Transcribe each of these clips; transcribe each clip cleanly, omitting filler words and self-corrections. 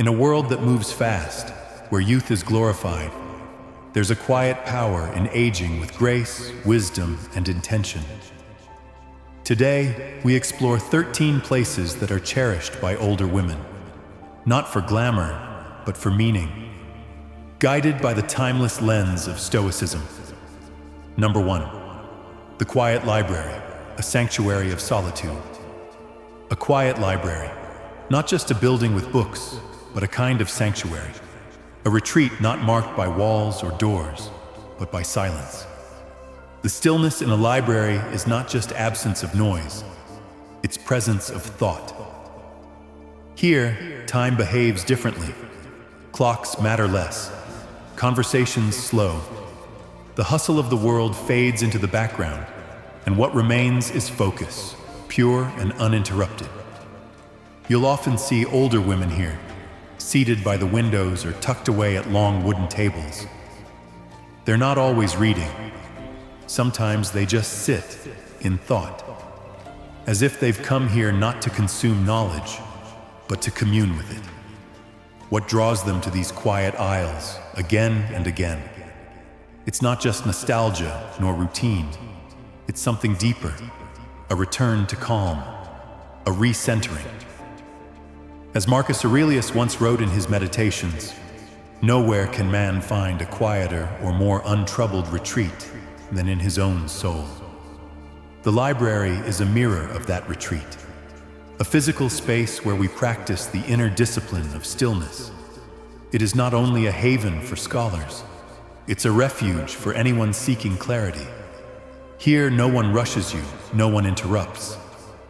In a world that moves fast, where youth is glorified, there's a quiet power in aging with grace, wisdom, and intention. Today, we explore 13 places that are cherished by older women, not for glamour, but for meaning, guided by the timeless lens of Stoicism. Number 1. The quiet library, a sanctuary of solitude. A quiet library, not just a building with books, but a kind of sanctuary. A retreat not marked by walls or doors, but by silence. The stillness in a library is not just absence of noise, it's presence of thought. Here, time behaves differently. Clocks matter less. Conversations slow. The hustle of the world fades into the background, and what remains is focus, pure and uninterrupted. You'll often see older women here, seated by the windows or tucked away at long wooden tables. They're not always reading. Sometimes they just sit in thought, as if they've come here not to consume knowledge, but to commune with it. What draws them to these quiet aisles again and again? It's not just nostalgia nor routine. It's something deeper, a return to calm, a recentering. As Marcus Aurelius once wrote in his Meditations, "Nowhere can man find a quieter or more untroubled retreat than in his own soul." The library is a mirror of that retreat, a physical space where we practice the inner discipline of stillness. It is not only a haven for scholars, it's a refuge for anyone seeking clarity. Here, no one rushes you, no one interrupts,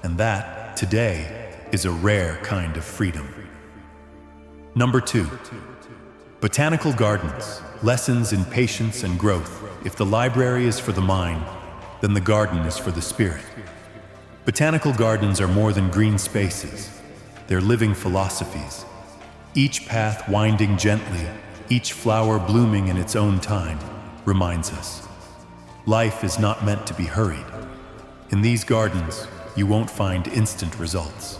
and that, today, is a rare kind of freedom. Number 2. Botanical gardens, lessons in patience and growth. If the library is for the mind, then the garden is for the spirit. Botanical gardens are more than green spaces. They're living philosophies. Each path winding gently, each flower blooming in its own time, reminds us. Life is not meant to be hurried. In these gardens, you won't find instant results.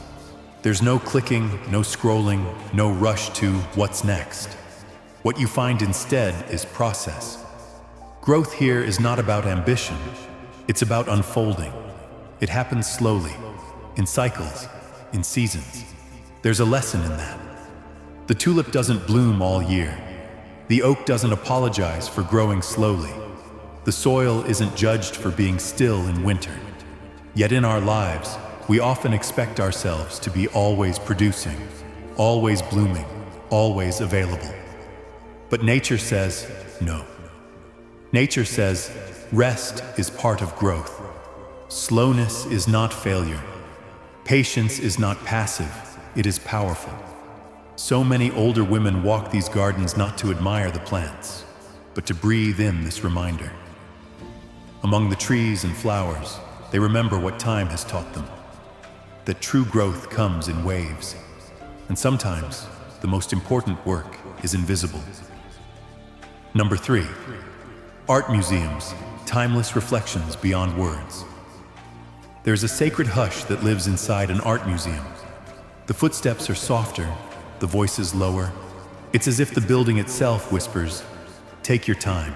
There's no clicking, no scrolling, no rush to what's next. What you find instead is process. Growth here is not about ambition. It's about unfolding. It happens slowly, in cycles, in seasons. There's a lesson in that. The tulip doesn't bloom all year. The oak doesn't apologize for growing slowly. The soil isn't judged for being still in winter. Yet in our lives, we often expect ourselves to be always producing, always blooming, always available. But nature says no. Nature says rest is part of growth. Slowness is not failure. Patience is not passive, it is powerful. So many older women walk these gardens not to admire the plants, but to breathe in this reminder. Among the trees and flowers, they remember what time has taught them. That true growth comes in waves, and sometimes the most important work is invisible. Number 3. Art museums, timeless reflections beyond words. There's a sacred hush that lives inside an art museum. The footsteps are softer, the voices lower. It's as if the building itself whispers, "Take your time."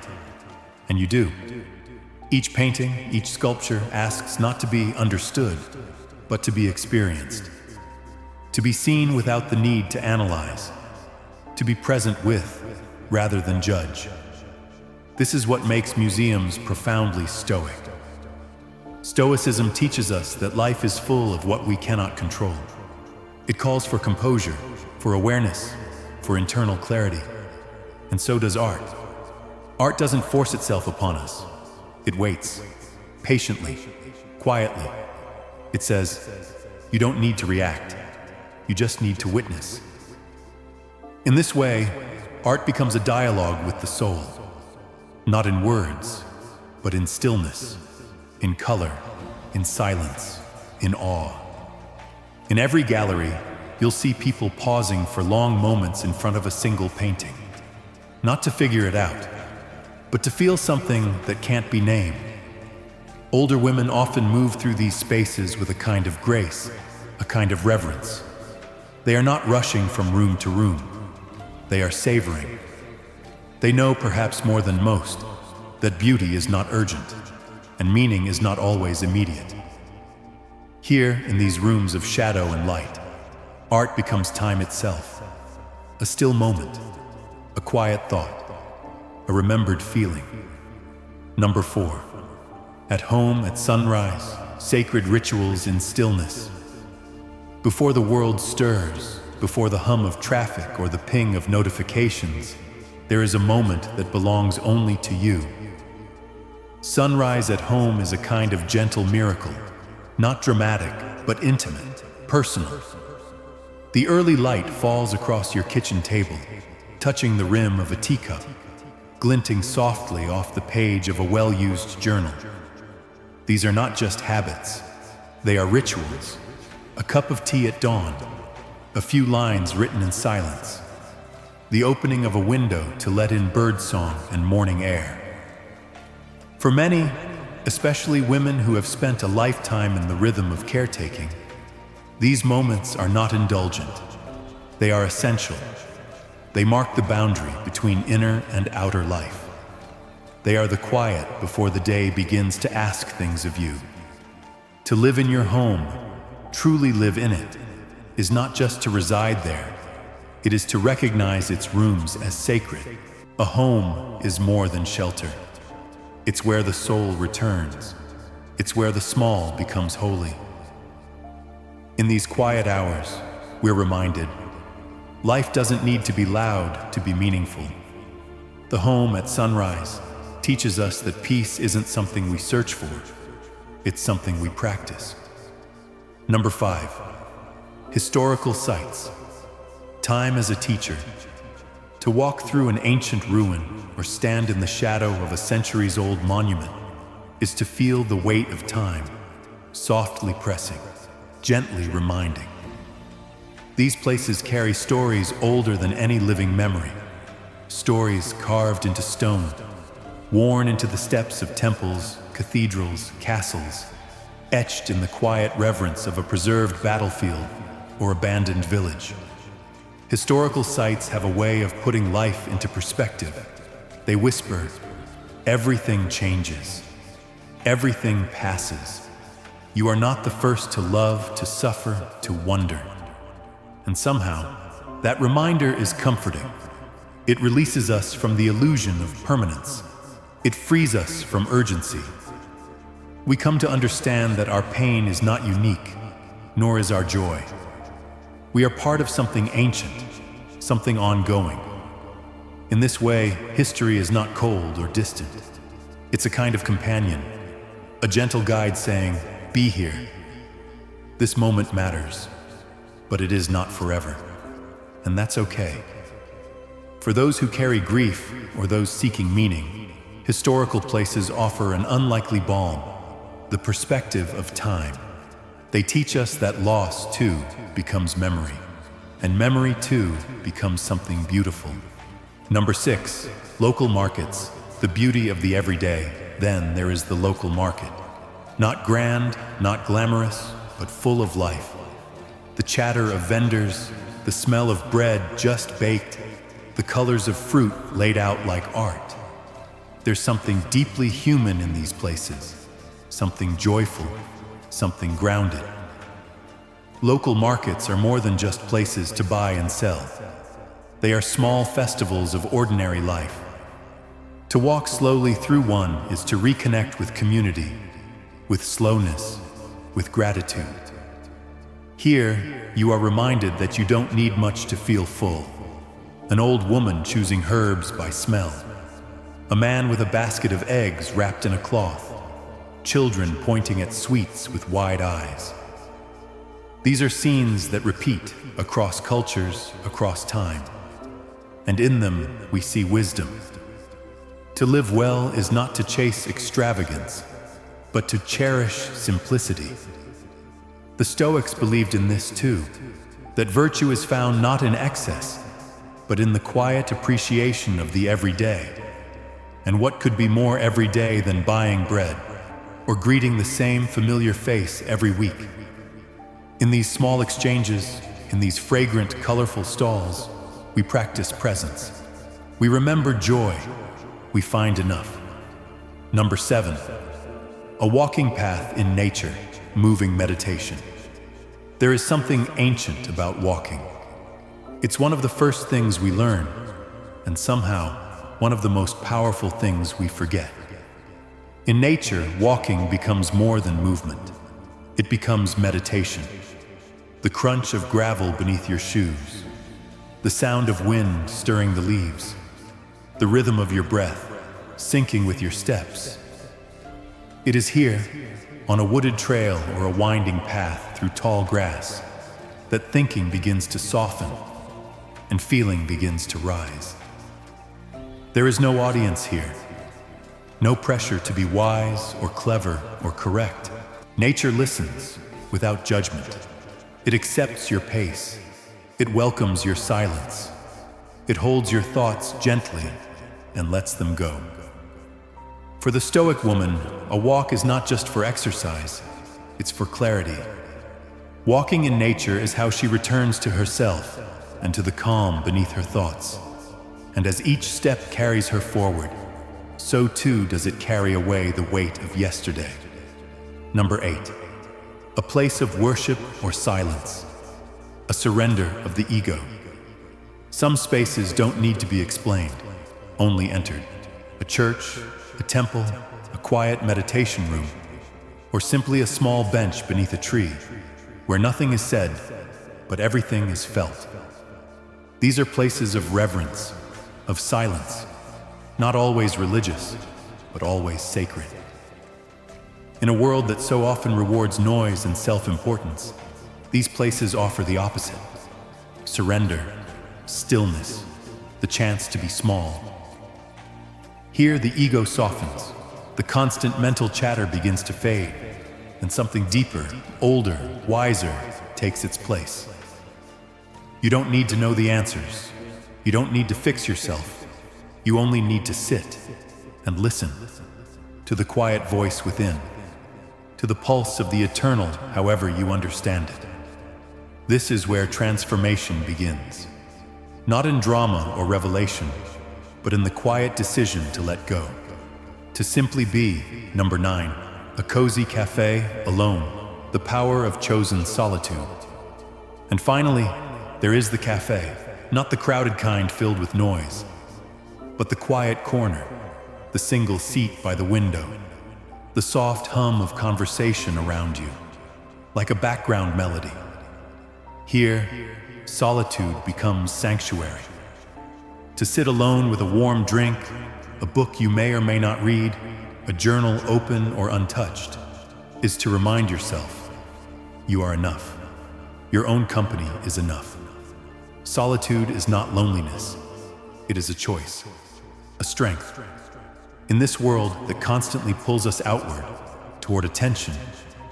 And you do. Each painting, each sculpture asks not to be understood, but to be experienced. To be seen without the need to analyze. To be present with, rather than judge. This is what makes museums profoundly stoic. Stoicism teaches us that life is full of what we cannot control. It calls for composure, for awareness, for internal clarity. And so does art. Art doesn't force itself upon us. It waits, patiently, quietly. It says, you don't need to react. You just need to witness. In this way, art becomes a dialogue with the soul, not in words, but in stillness, in color, in silence, in awe. In every gallery, you'll see people pausing for long moments in front of a single painting, not to figure it out, but to feel something that can't be named. Older women often move through these spaces with a kind of grace, a kind of reverence. They are not rushing from room to room. They are savoring. They know, perhaps more than most, that beauty is not urgent, and meaning is not always immediate. Here, in these rooms of shadow and light, art becomes time itself, a still moment, a quiet thought, a remembered feeling. Number 4. At home at sunrise, sacred rituals in stillness. Before the world stirs, before the hum of traffic or the ping of notifications, there is a moment that belongs only to you. Sunrise at home is a kind of gentle miracle, not dramatic, but intimate, personal. The early light falls across your kitchen table, touching the rim of a teacup, glinting softly off the page of a well-used journal. These are not just habits, they are rituals. A cup of tea at dawn, a few lines written in silence, the opening of a window to let in birdsong and morning air. For many, especially women who have spent a lifetime in the rhythm of caretaking, these moments are not indulgent. They are essential. They mark the boundary between inner and outer life. They are the quiet before the day begins to ask things of you. To live in your home, truly live in it, is not just to reside there. It is to recognize its rooms as sacred. A home is more than shelter. It's where the soul returns. It's where the small becomes holy. In these quiet hours, we're reminded, life doesn't need to be loud to be meaningful. The home at sunrise teaches us that peace isn't something we search for, it's something we practice. Number 5. Historical sites. Time as a teacher. To walk through an ancient ruin or stand in the shadow of a centuries-old monument is to feel the weight of time, softly pressing, gently reminding. These places carry stories older than any living memory, stories carved into stone, worn into the steps of temples, cathedrals, castles, etched in the quiet reverence of a preserved battlefield or abandoned village. Historical sites have a way of putting life into perspective. They whisper, everything changes, everything passes. You are not the first to love, to suffer, to wonder. And somehow, that reminder is comforting. It releases us from the illusion of permanence. It frees us from urgency. We come to understand that our pain is not unique, nor is our joy. We are part of something ancient, something ongoing. In this way, history is not cold or distant. It's a kind of companion, a gentle guide saying, be here. This moment matters, but it is not forever, and that's okay. For those who carry grief or those seeking meaning, historical places offer an unlikely balm, the perspective of time. They teach us that loss, too, becomes memory, and memory, too, becomes something beautiful. Number 6, local markets, the beauty of the everyday. Then there is the local market. Not grand, not glamorous, but full of life. The chatter of vendors, the smell of bread just baked, the colors of fruit laid out like art. There's something deeply human in these places, something joyful, something grounded. Local markets are more than just places to buy and sell. They are small festivals of ordinary life. To walk slowly through one is to reconnect with community, with slowness, with gratitude. Here, you are reminded that you don't need much to feel full. An old woman choosing herbs by smell. A man with a basket of eggs wrapped in a cloth. Children pointing at sweets with wide eyes. These are scenes that repeat across cultures, across time. And in them, we see wisdom. To live well is not to chase extravagance, but to cherish simplicity. The Stoics believed in this too, that virtue is found not in excess, but in the quiet appreciation of the everyday. And what could be more everyday than buying bread, or greeting the same familiar face every week? In these small exchanges, in these fragrant, colorful stalls, we practice presence. We remember joy. We find enough. Number 7, a walking path in nature, moving meditation. There is something ancient about walking. It's one of the first things we learn, and somehow one of the most powerful things we forget. In nature, walking becomes more than movement. It becomes meditation. The crunch of gravel beneath your shoes, the sound of wind stirring the leaves, the rhythm of your breath syncing with your steps. It is here, on a wooded trail or a winding path through tall grass, that thinking begins to soften and feeling begins to rise. There is no audience here, no pressure to be wise or clever or correct. Nature listens without judgment. It accepts your pace. It welcomes your silence. It holds your thoughts gently and lets them go. For the Stoic woman, a walk is not just for exercise, it's for clarity. Walking in nature is how she returns to herself and to the calm beneath her thoughts. And as each step carries her forward, so too does it carry away the weight of yesterday. Number 8, a place of worship or silence, a surrender of the ego. Some spaces don't need to be explained, only entered. A church, a temple, a quiet meditation room, or simply a small bench beneath a tree, where nothing is said, but everything is felt. These are places of reverence, of silence, not always religious, but always sacred. In a world that so often rewards noise and self-importance, these places offer the opposite: surrender, stillness, the chance to be small. Here the ego softens, the constant mental chatter begins to fade, and something deeper, older, wiser takes its place. You don't need to know the answers. You don't need to fix yourself. You only need to sit and listen to the quiet voice within, to the pulse of the eternal, however you understand it. This is where transformation begins. Not in drama or revelation, but in the quiet decision to let go. To simply be. Number 9, a cozy cafe, alone, the power of chosen solitude. And finally, there is the cafe, not the crowded kind filled with noise, but the quiet corner, the single seat by the window, the soft hum of conversation around you, like a background melody. Here, solitude becomes sanctuary. To sit alone with a warm drink, a book you may or may not read, a journal open or untouched, is to remind yourself, you are enough. Your own company is enough. Solitude is not loneliness. It is a choice, a strength. In this world that constantly pulls us outward, toward attention,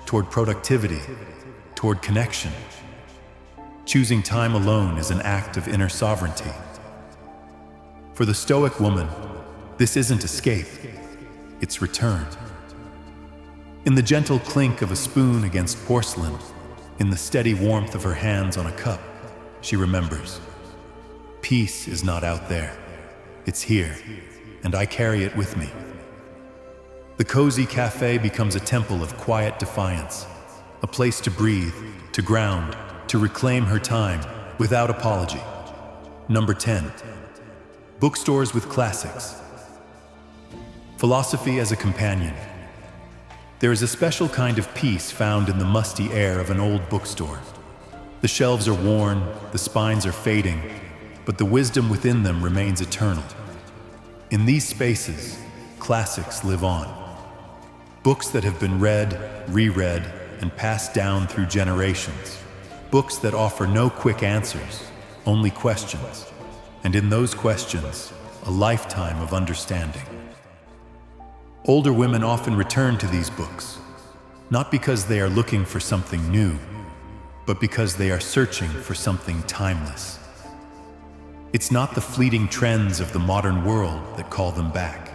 toward productivity, toward connection, choosing time alone is an act of inner sovereignty. For the Stoic woman, this isn't escape, it's return. In the gentle clink of a spoon against porcelain, in the steady warmth of her hands on a cup, she remembers. Peace is not out there, it's here, and I carry it with me. The cozy cafe becomes a temple of quiet defiance, a place to breathe, to ground, to reclaim her time without apology. Number 10, bookstores with classics. Philosophy as a companion. There is a special kind of peace found in the musty air of an old bookstore. The shelves are worn, the spines are fading, but the wisdom within them remains eternal. In these spaces, classics live on. Books that have been read, reread, and passed down through generations. Books that offer no quick answers, only questions. And in those questions, a lifetime of understanding. Older women often return to these books, not because they are looking for something new, but because they are searching for something timeless. It's not the fleeting trends of the modern world that call them back.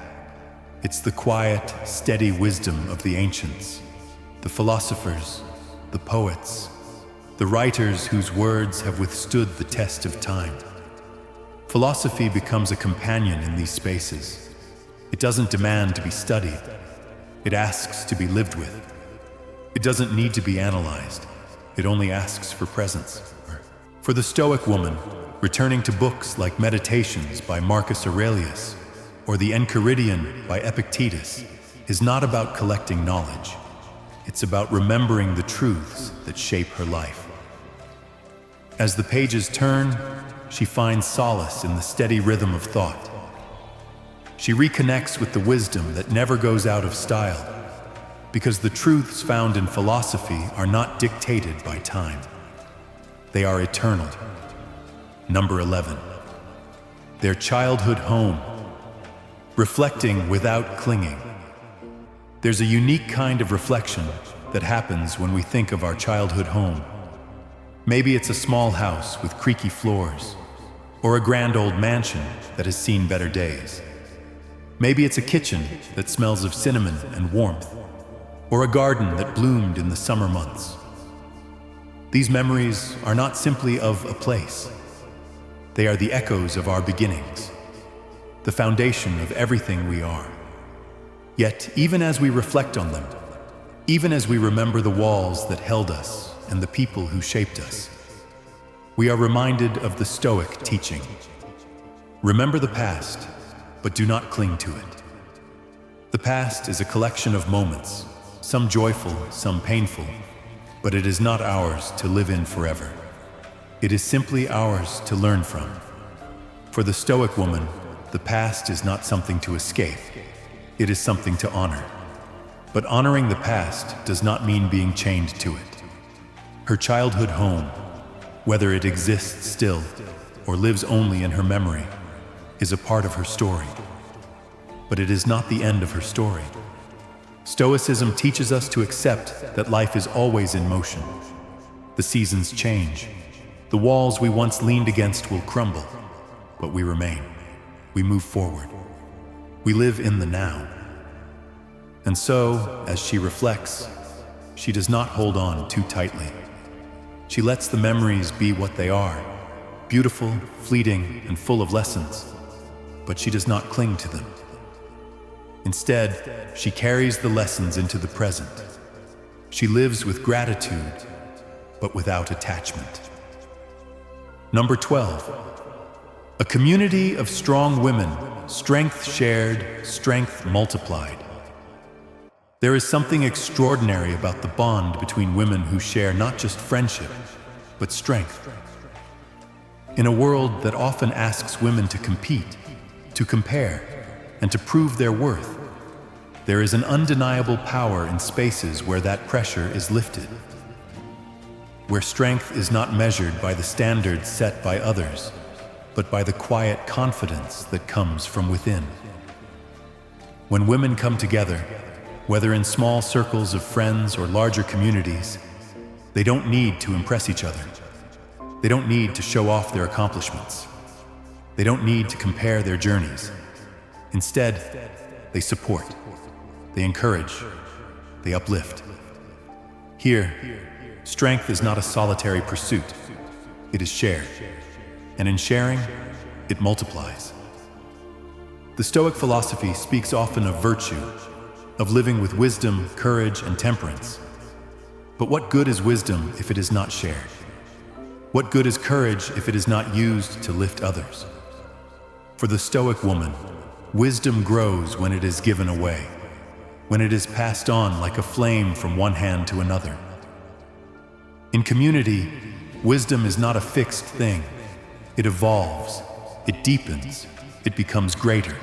It's the quiet, steady wisdom of the ancients, the philosophers, the poets, the writers whose words have withstood the test of time. Philosophy becomes a companion in these spaces. It doesn't demand to be studied. It asks to be lived with. It doesn't need to be analyzed. It only asks for presence. For the Stoic woman, returning to books like Meditations by Marcus Aurelius or the Enchiridion by Epictetus is not about collecting knowledge. It's about remembering the truths that shape her life. As the pages turn, she finds solace in the steady rhythm of thought. She reconnects with the wisdom that never goes out of style, because the truths found in philosophy are not dictated by time. They are eternal. Number 11. Their childhood home. Reflecting without clinging. There's a unique kind of reflection that happens when we think of our childhood home. Maybe it's a small house with creaky floors, or a grand old mansion that has seen better days. Maybe it's a kitchen that smells of cinnamon and warmth, or a garden that bloomed in the summer months. These memories are not simply of a place. They are the echoes of our beginnings, the foundation of everything we are. Yet, even as we reflect on them, even as we remember the walls that held us and the people who shaped us, we are reminded of the Stoic teaching. Remember the past, but do not cling to it. The past is a collection of moments, some joyful, some painful, but it is not ours to live in forever. It is simply ours to learn from. For the Stoic woman, the past is not something to escape. It is something to honor. But honoring the past does not mean being chained to it. Her childhood home, whether it exists still or lives only in her memory, is a part of her story. But it is not the end of her story. Stoicism teaches us to accept that life is always in motion. The seasons change. The walls we once leaned against will crumble, but we remain. We move forward. We live in the now. And so, as she reflects, she does not hold on too tightly. She lets the memories be what they are, beautiful, fleeting, and full of lessons, but she does not cling to them. Instead, she carries the lessons into the present. She lives with gratitude, but without attachment. Number 12. A community of strong women, strength shared, strength multiplied. There is something extraordinary about the bond between women who share not just friendship, but strength. In a world that often asks women to compete, to compare, and to prove their worth, there is an undeniable power in spaces where that pressure is lifted, where strength is not measured by the standards set by others, but by the quiet confidence that comes from within. When women come together, whether in small circles of friends or larger communities, they don't need to impress each other. They don't need to show off their accomplishments. They don't need to compare their journeys. Instead, they support, they encourage, they uplift. Here, strength is not a solitary pursuit. It is shared. And in sharing, it multiplies. The Stoic philosophy speaks often of virtue, of living with wisdom, courage, and temperance. But what good is wisdom if it is not shared? What good is courage if it is not used to lift others? For the Stoic woman, wisdom grows when it is given away, when it is passed on like a flame from one hand to another. In community, wisdom is not a fixed thing. It evolves, it deepens, it becomes greater.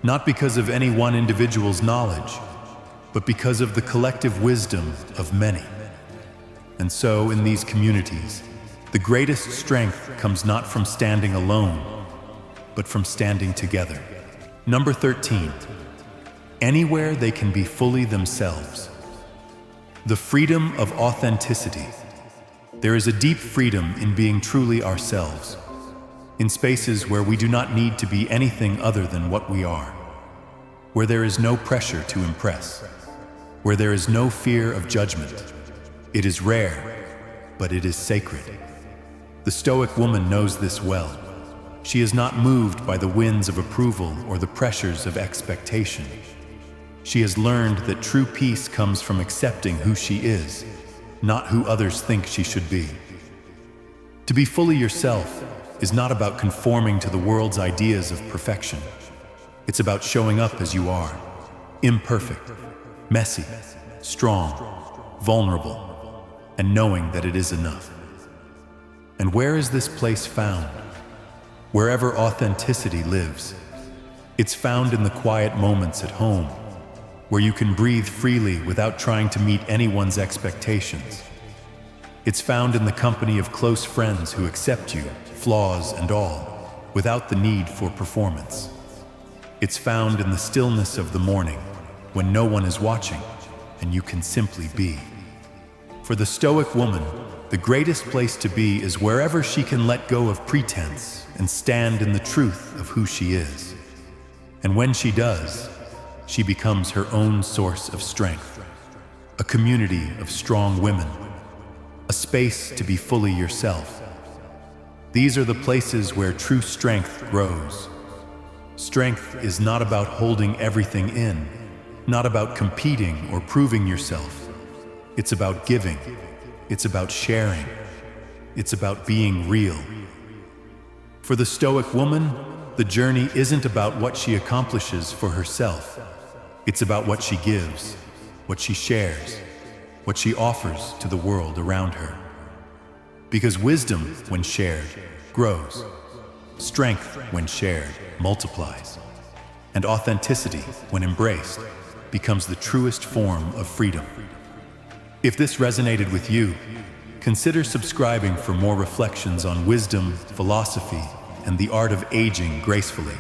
Not because of any one individual's knowledge, but because of the collective wisdom of many. And so, in these communities, the greatest strength comes not from standing alone, but from standing together. Number 13. Anywhere they can be fully themselves. The freedom of authenticity. There is a deep freedom in being truly ourselves, in spaces where we do not need to be anything other than what we are, where there is no pressure to impress, where there is no fear of judgment. It is rare, but it is sacred. The Stoic woman knows this well. She is not moved by the winds of approval or the pressures of expectation. She has learned that true peace comes from accepting who she is, not who others think she should be. To be fully yourself is not about conforming to the world's ideas of perfection. It's about showing up as you are, imperfect, messy, strong, vulnerable, and knowing that it is enough. And where is this place found? Wherever authenticity lives. It's found in the quiet moments at home, where you can breathe freely without trying to meet anyone's expectations. It's found in the company of close friends who accept you, flaws and all, without the need for performance. It's found in the stillness of the morning, when no one is watching, and you can simply be. For the Stoic woman, the greatest place to be is wherever she can let go of pretense and stand in the truth of who she is. And when she does, she becomes her own source of strength, a community of strong women, a space to be fully yourself. These are the places where true strength grows. Strength is not about holding everything in, not about competing or proving yourself. It's about giving. It's about sharing. It's about being real. For the Stoic woman, the journey isn't about what she accomplishes for herself. It's about what she gives, what she shares, what she offers to the world around her. Because wisdom, when shared, grows. Strength, when shared, multiplies. And authenticity, when embraced, becomes the truest form of freedom. If this resonated with you, consider subscribing for more reflections on wisdom, philosophy, and the art of aging gracefully.